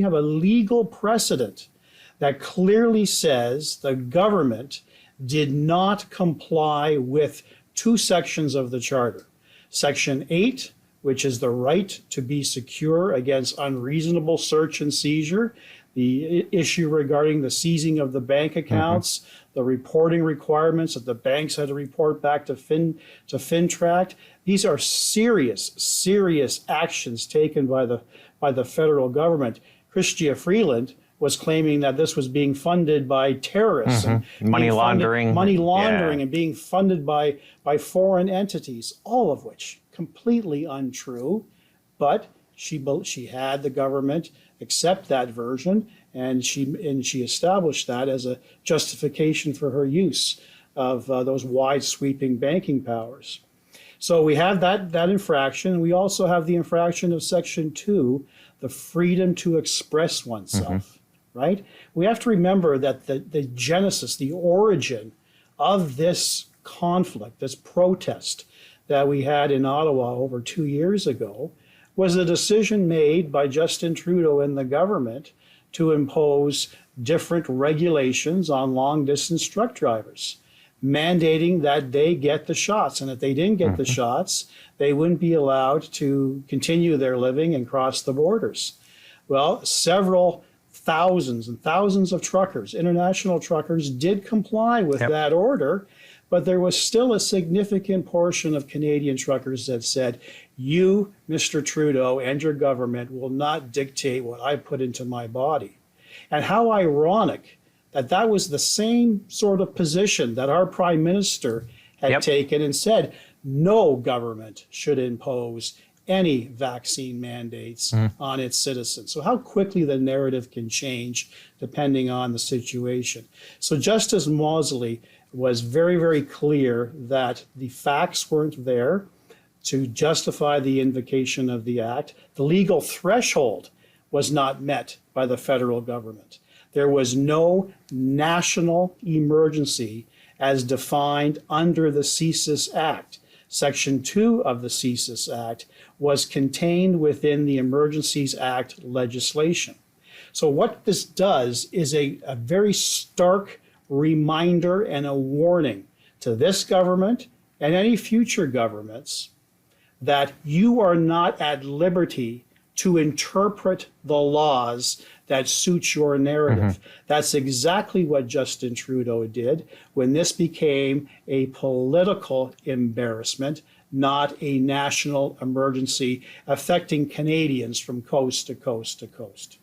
we have a legal precedent that clearly says the government did not comply with two sections of the Charter. Section 8, which is the right to be secure against unreasonable search and seizure, the issue regarding the seizing of the bank accounts, the reporting requirements that the banks had to report back to FinTrack. These are serious actions taken by the federal government. Chrystia Freeland was claiming that this was being funded by terrorists and money laundering, and being funded by foreign entities, all of which completely untrue. But she had the government accept that version, and she established that as a justification for her use of those wide sweeping banking powers. So we have that infraction. We also have the infraction of Section 2, the freedom to express oneself. Right? We have to remember that the genesis, the origin of this conflict, this protest that we had in Ottawa over 2 years ago, was a decision made by Justin Trudeau and the government to impose different regulations on long-distance truck drivers, mandating that they get the shots. And if they didn't get the shots, they wouldn't be allowed to continue their living and cross the borders. Well, several thousands and thousands of truckers, international truckers, did comply with that order, but there was still a significant portion of Canadian truckers that said, you, Mr. Trudeau, and your government will not dictate what I put into my body. And how ironic that that was the same sort of position that our Prime Minister had taken and said, no government should impose any vaccine mandates on its citizens. So how quickly the narrative can change depending on the situation. So Justice Mosley was very, very clear that the facts weren't there to justify the invocation of the act. The legal threshold was not met by the federal government. There was no national emergency as defined under the CSIS Act. Section 2 of the CSIS Act was contained within the Emergencies Act legislation. So what this does is a very stark reminder and a warning to this government and any future governments that you are not at liberty to interpret the laws that suit your narrative. That's exactly what Justin Trudeau did when this became a political embarrassment, not a national emergency affecting Canadians from coast to coast to coast.